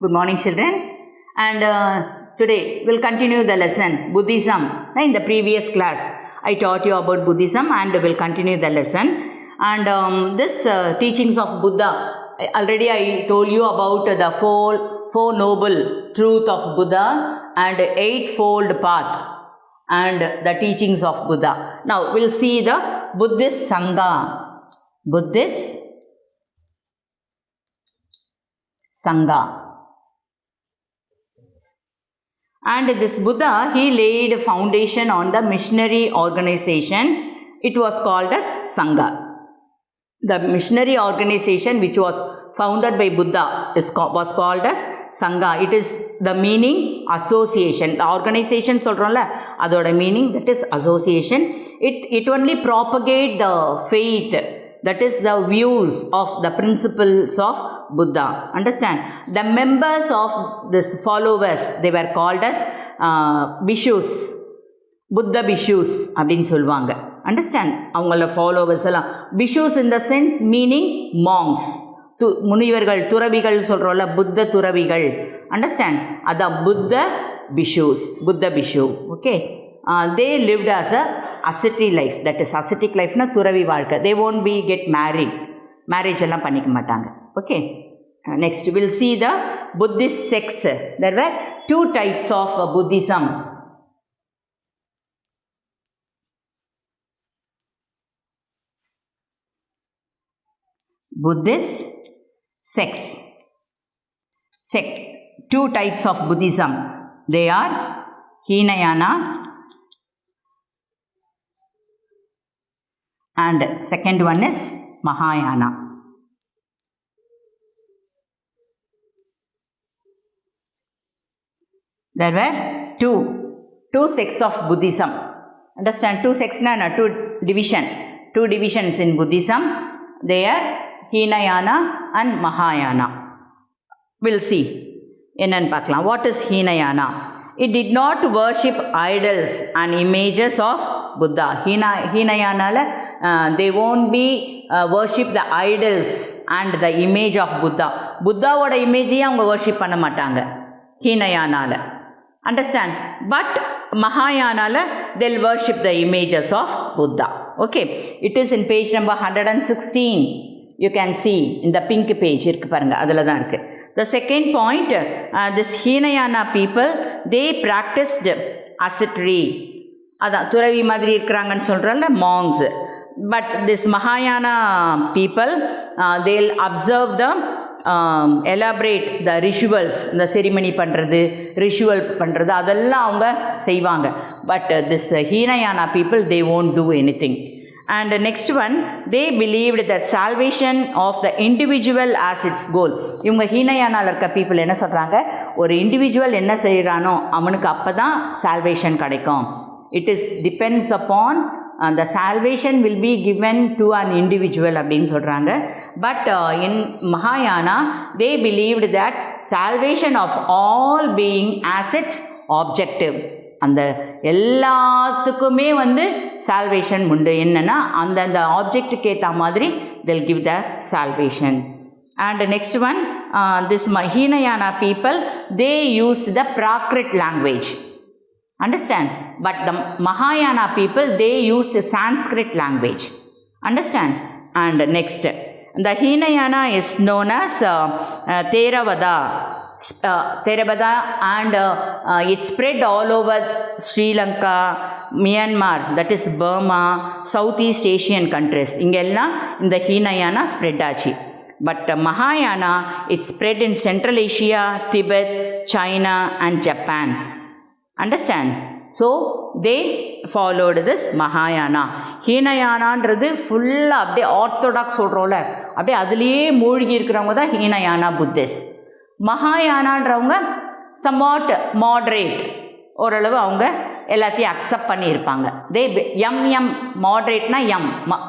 Good morning, children. And today we'll continue the lesson Buddhism. In the previous class, I taught you about Buddhism, and we'll continue the lesson. And this teachings of Buddha. Already I told you about the four noble truth of Buddha and eightfold path and the teachings of Buddha. Now we'll see the Buddhist Sangha. Buddhist Sangha. And this Buddha, he laid foundation on the missionary organization. It was called as Sangha. The missionary organization which was founded by Buddha was called as Sangha. It is the meaning association. The organization சொல்றோம்ல அதோட meaning that is association. It only propagate the faith, that is the views of the principles of Buddha. Understand? The members of this followers, they were called as Bhikshus. Buddha Bhikshus அப்படின்னு சொல்லுவாங்க. Understand? அவங்கள followers எல்லாம் Bhikshus in the sense meaning monks. முனிவர்கள் துறவிகள் சொல்கிறோம்ல புத்த துறவிகள். Understand? அதான் புத்த Bhikshus. Buddha Bhikshu. Okay? They lived as a ascetic life. That is ascetic life na துறவி வாழ்க்கை. They won't be get married. Marriage எல்லாம் பண்ணிக்க மாட்டாங்க. Okay? Next we'll see the Buddhist sects. There were two types of Buddhism. Buddhist sects. Sect. Two types of Buddhism. They are Hinayana and second one is Mahayana. There were two sects of Buddhism. Understand? Two sects na two divisions in Buddhism. They are Hinayana and Mahayana. We'll see. என்னன்னு பார்க்கலாம். What is Hinayana? It did not worship idols and images of Buddha. Hinayanaல they won't be worship the idols and the image of Buddha. புத்தாவோட இமேஜையே அவங்க worship பண்ண மாட்டாங்க Hinayanaல. Understand? But Mahayanaல they'll worship the images of Buddha. Okay? It is in page number 116. You can see in the pink page இருக்கு பாருங்க அதில் தான் இருக்கு. The second point, this Hinayana people, they practiced ascetry. அதான் துறவி மாதிரி இருக்கிறாங்கன்னு சொல்கிறோம்ல monks. But this Mahayana people, they'll observe the elaborate the rituals, இந்த செரிமனி பண்ணுறது ரிச்சுவல் பண்ணுறது அதெல்லாம் அவங்க செய்வாங்க. But this Hinayana people, they won't do anything. And the next one, they believed that salvation of the individual as its goal. இவங்க ஹீனயானால இருக்க people என்ன சொல்கிறாங்க, ஒரு இண்டிவிஜுவல் என்ன செய்கிறானோ அவனுக்கு அப்போ தான் சால்வேஷன் கிடைக்கும். It is depends upon the salvation will be given to an individual அப்படின்னு சொல்கிறாங்க. But in Mahayana, they believed that salvation of all being as its objective. அந்த எல்லாத்துக்குமே சால்வேஷன் உண்டு. என்னென்னா அந்தந்த ஆப்ஜெக்டுக்கு ஏற்ற மாதிரி they'll give the salvation. And next one, this Hinayana people, they used the Prakrit language. Understand? But the Mahayana people, they used Sanskrit language. Understand? And next, the Hinayana is known as Theravada. And it spread all over Sri Lanka, Myanmar, that is Burma, Southeast Asian countries. இங்கெல்லாம் இந்த Hinayana spread ஆச்சு. But Mahayana, it spread in Central Asia, Tibet, China and Japan. Understand? So they followed this Mahayana. Hinayanaன்றது ஃபுல்லாக அப்படியே orthodox சொல்கிறோம்ல, அப்படியே அதுலேயே மூழ்கி இருக்கிறவங்க தான் Hinayana Buddhist. மகாயானான்றவங்க சம்வாட் மாட்ரேட், ஓரளவு அவங்க எல்லாத்தையும் அக்செப்ட் பண்ணியிருப்பாங்க. எம் மாட்ரேட்னா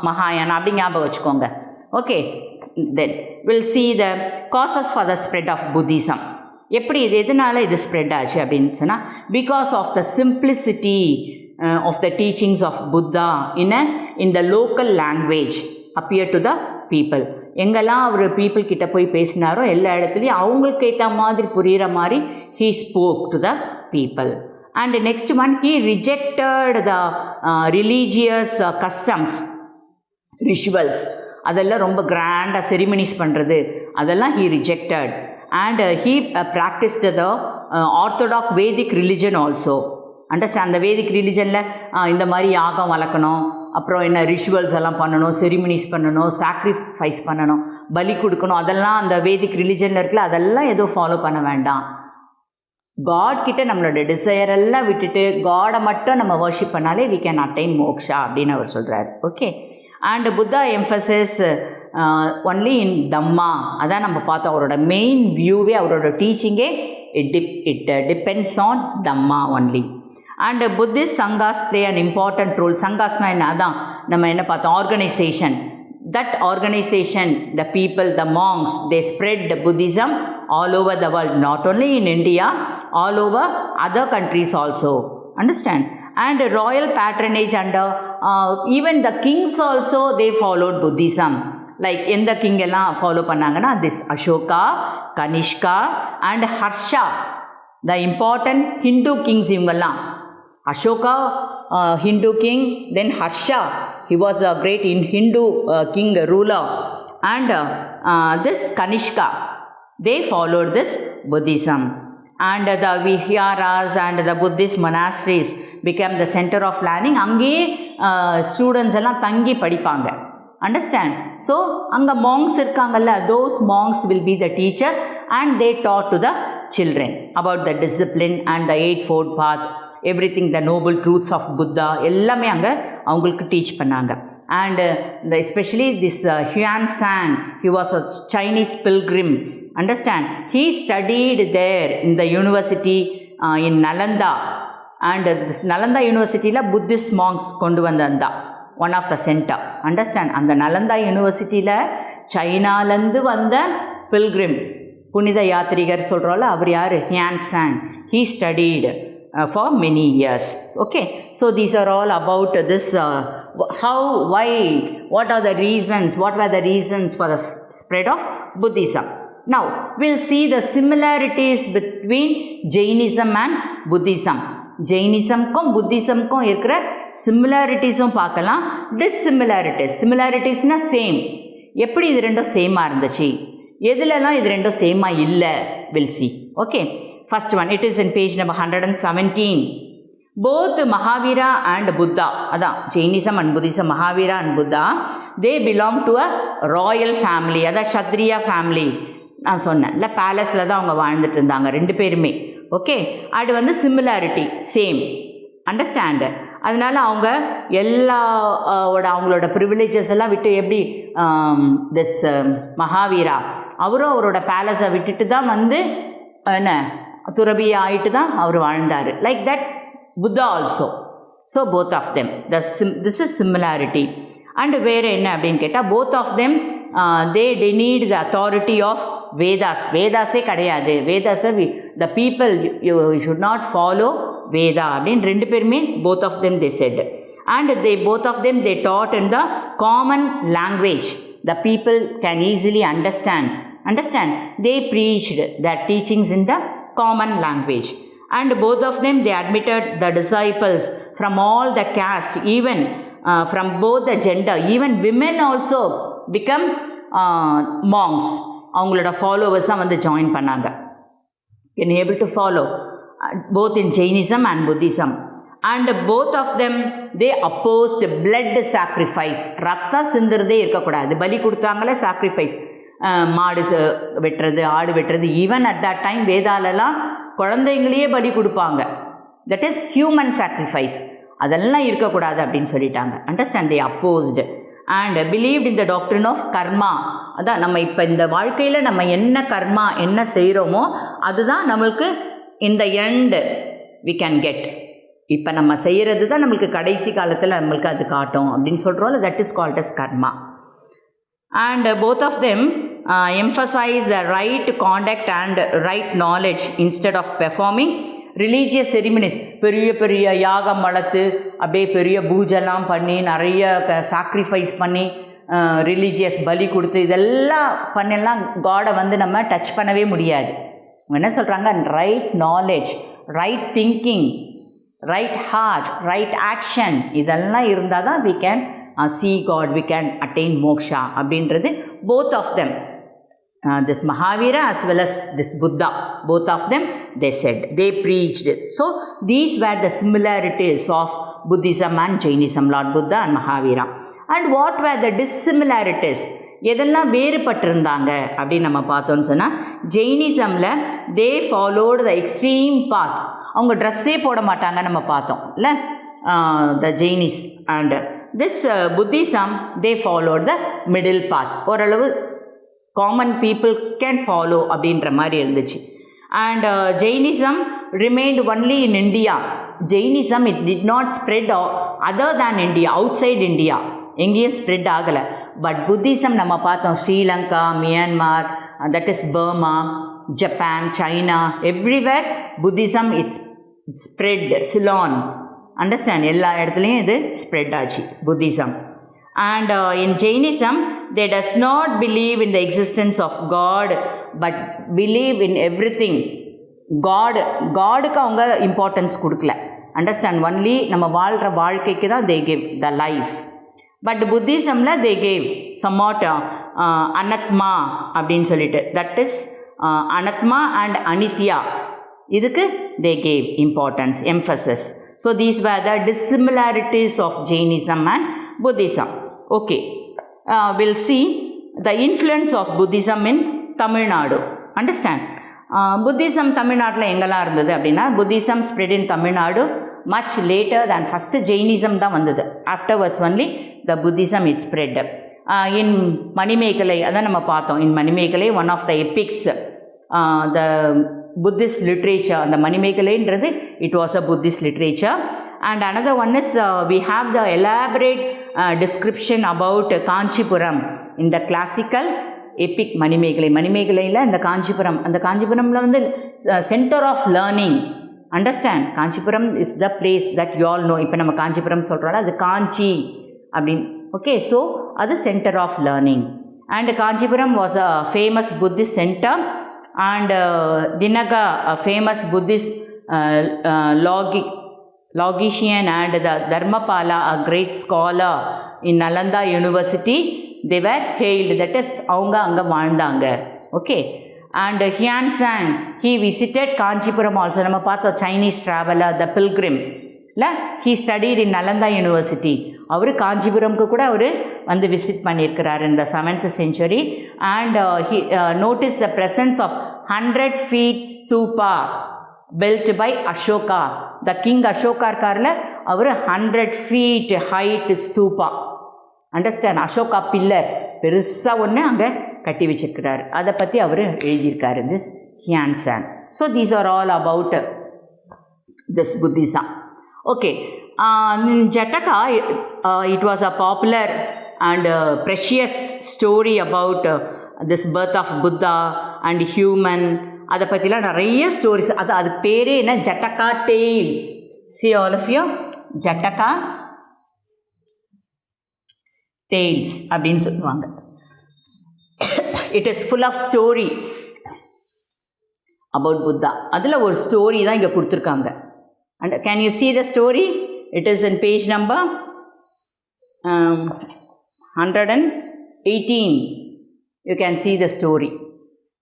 மகாயானா அப்படி ஞாபகம் வச்சுக்கோங்க. Okay, then will see the causes for the spread of Buddhism. எப்படி இது எதனால் இது ஸ்ப்ரெட் ஆச்சு அப்படின்னு சொன்னால், because of the simplicity of the teachings of Buddha in the local language appear to the people. எங்கெல்லாம் அவர் பீப்புள் கிட்ட போய் பேசினாரோ எல்லா இடத்துலையும் அவங்களுக்கு ஏற்ற மாதிரி புரிகிற மாதிரி he spoke to the people. And next one, he rejected the religious customs, rituals. அதெல்லாம் ரொம்ப கிராண்டாக செரிமனிஸ் பண்ணுறது அதெல்லாம் he rejected. And he practiced the orthodox Vedic religion also. Understand, அந்த வேதிக் ரிலிஜனில் இந்த மாதிரி யாகம் வளர்க்கணும், அப்புறம் என்ன ரிச்சுவல்ஸ் எல்லாம் பண்ணணும், செரிமனிஸ் பண்ணணும், சாக்ரிஃபைஸ் பண்ணணும், பலி கொடுக்கணும், அதெல்லாம் அந்த வேதிக் ரிலிஜனில் இருக்குல்ல, அதெல்லாம் எதுவும் ஃபாலோ பண்ண வேண்டாம். காட் கிட்ட நம்மளோட டிசையர் எல்லாம் விட்டுட்டு காடை மட்டும் நம்ம வர்ஷிப் பண்ணாலே we can attain moksha அப்படின்னு அவர் சொல்கிறார். Okay. And Buddha emphasis only in Dhamma. அதான் நம்ம பார்த்தோம், அவரோட மெயின் வியூவே, அவரோட டீச்சிங்கே it depends on Dhamma only. And Buddhist Sanghas play an important role. சங்காஸ்னால் என்ன, அதான் நம்ம என்ன பார்த்தோம், organization. That organization, the people, the monks, they spread the Buddhism all over the world, not only in India, all over other countries also. Understand? And royal patronage under even the kings also, they followed Buddhism. Like எந்த king எல்லாம் follow பண்ணாங்கன்னா, this Ashoka, Kanishka and Harsha, the important Hindu kings இவங்கெல்லாம். Ashoka, Hindu king, then Harsha, he was a great Hindu king ruler, and this Kanishka, they followed this Buddhism. And the viharas and the Buddhist monasteries became the center of learning. அங்கேயே students எல்லாம் தங்கி படிப்பாங்க. Understand? So அங்கே monks இருக்காங்கல்ல, those monks will be the teachers and they taught to the children about the discipline and the eightfold path, everything, the noble truths of Buddha எல்லாமே அங்கே அவங்களுக்கு teach பண்ணாங்க. And especially this Huan San, he was a Chinese pilgrim. Understand? He studied there in the university in Nalanda. And this Nalanda university la Buddhist monks kondu vandanda, one of the center. Understand? And the Nalanda university la China landu vanda pilgrim punitha yatrigar solrolla avar yaru, Huan San. He studied for many years. Okay, so these are all about this how, why, what are the reasons, what were the reasons for the spread of Buddhism. Now we'll see the similarities between Jainism and Buddhism. ஜெயினிசம்க்கும் புத்திசம்க்கும் இருக்கிற சிமிலாரிட்டிஸும் பார்க்கலாம், dissimilarities. சிமிலாரிட்டிஸ்னால் same, எப்படி இது ரெண்டும் சேமாக இருந்துச்சு, எதுலலாம் இது ரெண்டும் சேமாக இல்லை, will see. Okay, first one, it is in page number 117. Both Mahavira and Buddha, அதான் Jainism and Buddhism, Mahavira and Buddha, they belong to a royal family, அதான் Kshatriya family. நான் சொன்னேன் இல்லை, பேலஸில் தான் அவங்க வாழ்ந்துட்டு இருந்தாங்க ரெண்டு பேருமே. ஓகே, அது வந்து சிமிலாரிட்டி சேம். அண்டர்ஸ்டாண்டு? அதனால் அவங்க அவங்களோட ப்ரிவிலேஜஸ் எல்லாம் விட்டு, எப்படி திஸ் மகாவீரா அவரும் அவரோட பேலஸை விட்டுட்டு தான் வந்து என்ன துறவி ஆகிட்டு தான் அவர் வாழ்ந்தார். Like that Buddha also. So both of them this is similarity. And வேறு என்ன அப்படின்னு கேட்டால், both of them they denied the authority of Vedas. வேதாஸே கிடையாது, வேதாஸை the people you should not follow Veda அப்படின்னு ரெண்டு பேருமே both of them they said. And both of them they taught in the common language, the people can easily understand. They preached their teachings in the common language. And both of them they admitted the disciples from all the caste, even from both the gender, even women also become monks. அவங்களோட ஃபாலோவர்ஸாக வந்து join பண்ணாங்க. Can able to follow both in Jainism and Buddhism. And both of them they opposed blood sacrifice. ரத்தம் சிந்துறதே இருக்கக்கூடாது. பலி கொடுத்தாங்களே sacrifice, மாடு வெட்டுறது, ஆடு வெட்டுறது. ஈவன் அட் தட் டைம் வேதாலெல்லாம் குழந்தைங்களையே பலி கொடுப்பாங்க. That is human sacrifice. அதெல்லாம் இருக்கக்கூடாது அப்படின்னு சொல்லிட்டாங்க. Understand? They opposed and believed in the doctrine of karma. அதான் நம்ம இப்போ இந்த வாழ்க்கையில் நம்ம என்ன கர்மா என்ன செய்கிறோமோ அதுதான் நம்மளுக்கு இந்த எண்டு we can get. இப்போ நம்ம செய்கிறது தான் நம்மளுக்கு கடைசி காலத்தில் நம்மளுக்கு அது காட்டும் அப்படின்னு சொல்கிறோம். That is called as karma. And both of them emphasize the right conduct and right knowledge instead of performing religious ceremonies. பெரிய பெரிய யாகம் வளர்த்து அப்படியே பெரிய பூஜைலாம் பண்ணி நிறைய சாக்ரிஃபைஸ் பண்ணி ரிலீஜியஸ் பலி கொடுத்து இதெல்லாம் பண்ணலாம் காடை வந்து நம்ம டச் பண்ணவே முடியாது. அவங்க என்ன சொல்கிறாங்க, right knowledge, right thinking, right heart, right action இதெல்லாம் இருந்தால் தான் we can see God, we can attain moksha அப்படின்றது both of them. This Mahavira as well as this Buddha, both of them they said, they preached. So these were the similarities of Buddhism and Jainism, Lord Buddha and Mahavira. And what were the dissimilarities? எதெல்லாம் வேறுபட்டிருந்தாங்க அப்படின்னு நம்ம பார்த்தோன்னு சொன்னால், ஜெயினிசமில் they followed the extreme path. அவங்க ட்ரெஸ்ஸே போட மாட்டாங்க நம்ம பார்த்தோம் இல்லை, the Jainis. And this Buddhism they followed the middle path. ஓரளவு காமன் பீப்புள் கேன் ஃபாலோ அப்படின்ற மாதிரி இருந்துச்சு. And Jainism remained only in India. Jainism it did not spread other than India, outside India எங்கேயும் spread ஆகலை. But Buddhism நம்ம பார்த்தோம் Sri Lanka, Myanmar, that is Burma, Japan, China, everywhere Buddhism it's spread. Ceylon, understand, எல்லா இடத்துலையும் இது spread ஆச்சு Buddhism. And in Jainism, they does not believe in the existence of God, but believe in everything. காடுக்கு அவங்க importance கொடுக்கல. Understand, only நம்ம வாழ்கிற வாழ்க்கைக்கு தான் they give the life. But புத்திசமில் they gave somewhat அனத்மா அப்படின்னு சொல்லிட்டு, தட் இஸ் அனத்மா அண்ட் அனித்யா, இதுக்கு they gave importance, emphasis. So these were the dissimilarities of Jainism and Buddhism. Okay, we'll see the influence of Buddhism in Tamil Nadu. Understand? Buddhism Tamil Nadu எங்கெல்லாம் இருந்தது அப்படின்னா, Buddhism spread in Tamil Nadu much later than first Jainism தான் வந்தது. Afterwards only the Buddhism is spread. In Manimekalai, அதான் நம்ம பார்த்தோம். In Manimekalai, one of the epics, the Buddhist literature, the Manimekalaiன்றது it was a Buddhist literature. And another one is we have the elaborate description about Kanchipuram in the classical epic Manimekalai. Manimekalaiயில் இந்த காஞ்சிபுரம், அந்த காஞ்சிபுரமில் வந்து centre of learning. Understand, Kanchipuram is the place that you all know. இப்போ நம்ம காஞ்சிபுரம் சொல்கிறோம்ல, அது காஞ்சி அப்படின்னு. Okay, so அது centre of learning. And Kanchipuram was a famous Buddhist centre. And Dinaga, a famous Buddhist logician, and the Dharmapala, a great scholar in Nalanda University, they were hailed. That is, avanga anga vaandanga. Okay, and Hian Sang, he visited Kanchipuram also. நம்ம பார்த்தோம் Chinese traveler, the pilgrim, இல்லை, he studied in Nalanda University. அவர் காஞ்சிபுரம்க்கு கூட அவர் வந்து visit பண்ணியிருக்கிறார் in the 7th century. And he noticed the presence of 100 feet stupa built by Ashoka. The king Ashoka இருக்கார்ல, அவர் 100 feet height stupa. Understand, Ashoka pillar பெருசாக ஒன்று அங்கே கட்டி வச்சிருக்கிறார். அதை பற்றி அவர் எழுதியிருக்காரு this Xuanzang. So these are all about this Buddhism. Okay, Jataka, it was a popular and precious story about this birth of Buddha and human. அதை பற்றிலாம் நிறைய ஸ்டோரிஸ். அதுக்கு பேரே என்ன, Jataka tales. See all of you, Jataka tales அப்படின்னு சொல்லுவாங்க. It is full of stories about Buddha. அதில் ஒரு ஸ்டோரி தான் இங்கே கொடுத்துருக்காங்க. And can you see the story? It is in page number 118. You can see the story.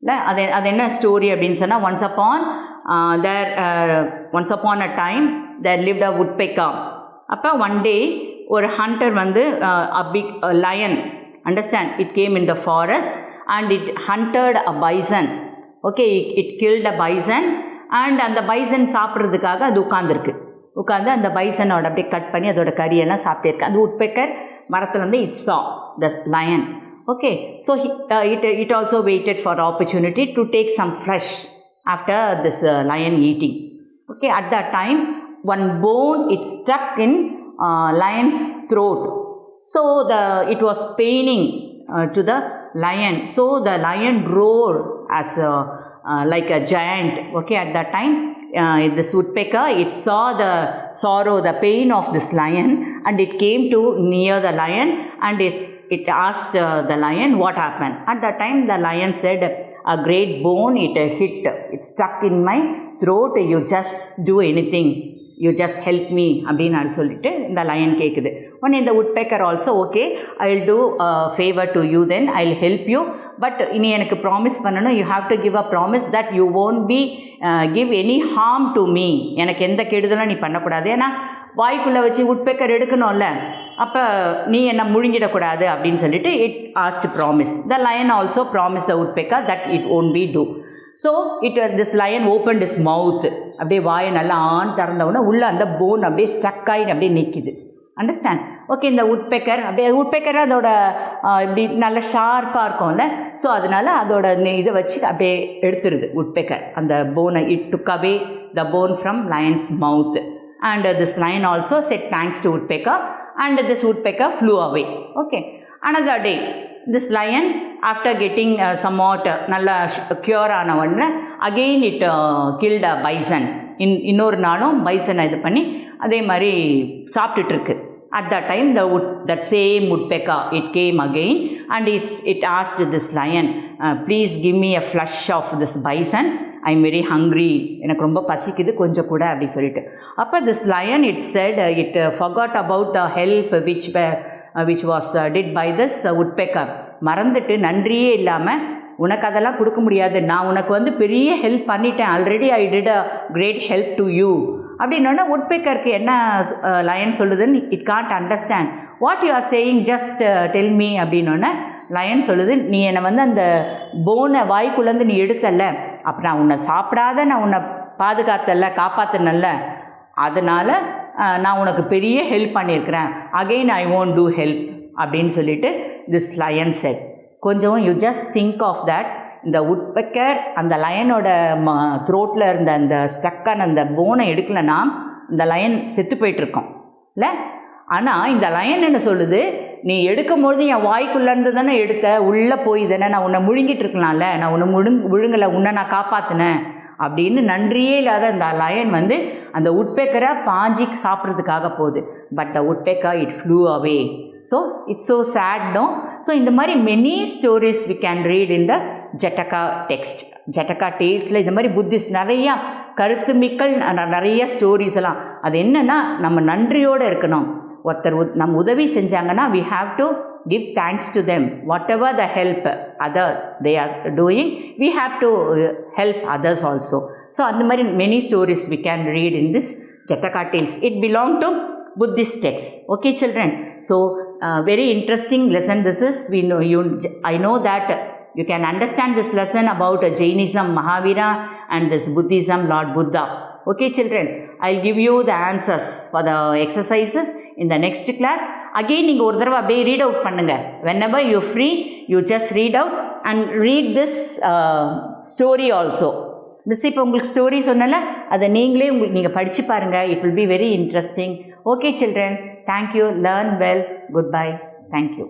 இல்லை, அது என்ன ஸ்டோரி அப்படின்னு சொன்னால், once upon a time there lived a woodpecker. அப்போ one day ஒரு ஹண்டர் வந்து a big lion, understand, it came in the forest and it hunted a bison. Okay, it killed a bison and அந்த bison சாப்பிட்றதுக்காக அது உட்காந்து அந்த பைசனோட அப்படியே cut பண்ணி அதோட கறியெல்லாம் சாப்பிட்டே அந்த woodpecker மரத்தில் வந்து it saw the lion. Okay, so it also waited for opportunity to take some flesh after this lion eating. Okay, at that time one bone it stuck in lion's throat. So it was paining to the lion. So the lion roared as like a giant. Okay, at that time this woodpecker, it saw the sorrow, the pain of this lion, and it came to near the lion, and it asked the lion what happened. At that time the lion said, a great bone, it stuck in my throat, you just do anything, you just help me அப்படின்னு சொல்லிட்டு இந்த line கேட்குது. ஒன்று இந்த woodpecker also, okay, I will do a favor to you, then I will help you, but இனி எனக்கு promise பண்ணணும், you have to give a promise that you won't be give any harm to me, எனக்கு எந்த கெடுதலும் நீ பண்ணக்கூடாது, ஏன்னா வாய்க்குள்ளே வச்சு woodpecker எடுக்கணும்ல, அப்போ நீ என்ன முழுங்கிடக்கூடாது அப்படின்னு சொல்லிட்டு it asked promise. The line also promise the woodpecker that it won't be do. So this lion opened his mouth, அப்படியே வாயை நல்லா திறந்தவுடனே உள்ளே அந்த போன் அப்படியே ஸ்டக் ஆகி அப்படியே நிற்கிது. அண்டர்ஸ்டாண்ட்? ஓகே, இந்த woodpecker அப்படியே woodpecker அதோட இப்படி நல்லா ஷார்ப்பாக இருக்கும்ல, ஸோ அதனால் அதோட இதை வச்சு அப்படியே எடுத்துருது woodpecker அந்த போனை. It took away the phone from Lions mouth, and this lion also said thanks to woodpecker, and this woodpecker flew away. Okay, another day this lion, after getting somewhat nalla cure aanavana, again it killed a bison. இன்னொரு நாளும் bison இது பண்ணி அதே மாதிரி சாப்பிட்டுட்டு இருக்கு. At that time that same woodpecker, it came again and it asked this lion, please give me a flesh of this bison, I am very hungry, எனக்கு ரொம்ப பசிக்குது கொஞ்சம் கூட அப்படி சொல்லிட்டு. அப்போ this lion, it said it forgot about the help which was did by this woodpecker. மறந்துட்டு நன்றியே இல்லாமல், உனக்கு அதெல்லாம் கொடுக்க முடியாது, நான் உனக்கு வந்து பெரிய ஹெல்ப் பண்ணிட்டேன், already I did a great help to you அப்படின்னோடனே woodpeckerக்கு என்ன லயன் சொல்லுதுன்னு it can't understand. What you are saying, just tell me அப்படின்னோடனே லயன் சொல்லுது, நீ என்னை வந்து அந்த போனை வாய்க்குள்ளேருந்து நீ எடுத்தல்ல, அப்போ நான் உன்னை சாப்பிடாத நான் உன்னை பாதுகாத்தல்ல, காப்பாற்றினல்ல, அதனால் நான் உனக்கு பெரிய ஹெல்ப் பண்ணியிருக்கிறேன், again I won't do help அப்படின்னு சொல்லிட்டு திஸ் லயன் செட். கொஞ்சம் you just think of that. இந்த woodpecker அந்த லயனோட த்ரோட்டில் இருந்த அந்த ஸ்டக்கான அந்த போனை எடுக்கலைன்னா இந்த லயன் செத்து போயிட்டுருக்கோம் இல்லை. ஆனால் இந்த லயன் என்ன சொல்லுது, நீ எடுக்கும்போது என் வாய்க்குள்ளேருந்து தானே எடுத்த, உள்ளே போய் தானே நான் உன்னை முழுங்கிட்டு இருக்கலாம்ல, நான் உன்னை முழுங்கலை, உன்னை நான் காப்பாற்றினேன் அப்படின்னு நன்றியே இல்லாத அந்த லயன் வந்து அந்த woodpecker-ஐ பாஞ்சி சாப்பிட்றதுக்காக போகுது. But the woodpecker, it flew away. So it's so sad, no? So இந்த மாதிரி many stories we can read in the Jataka text. Jataka tales-ல இந்த மாதிரி புத்திஸ்ட் நிறையா கருத்துமிக்கள் நிறைய ஸ்டோரிஸ் எல்லாம். அது என்னென்னா நம்ம நன்றியோடு இருக்கணும். ஒருத்தர் நம்ம உதவி செஞ்சாங்கன்னா we have to give thanks to them. Whatever the help other they are doing, we have to help others also. So அந்த மாதிரி many stories we can read in this Jataka tales. It belong to Buddhist text. Okay children, so very interesting lesson this is. I know that you can understand this lesson about Jainism, Mahavira, and this Buddhism, Lord Buddha. Okay children, I'll give you the answers for the exercises in the next class. Again நீங்கள் ஒரு தடவை அப்படியே read out பண்ணுங்கள். whenever you free, you just read out and read this story also. Miss இப்போ உங்களுக்கு story சொன்னல, அதை நீங்களே நீங்கள் படித்து பாருங்கள். It will be very interesting. Okay children, thank you. Learn well. Good bye. Thank you.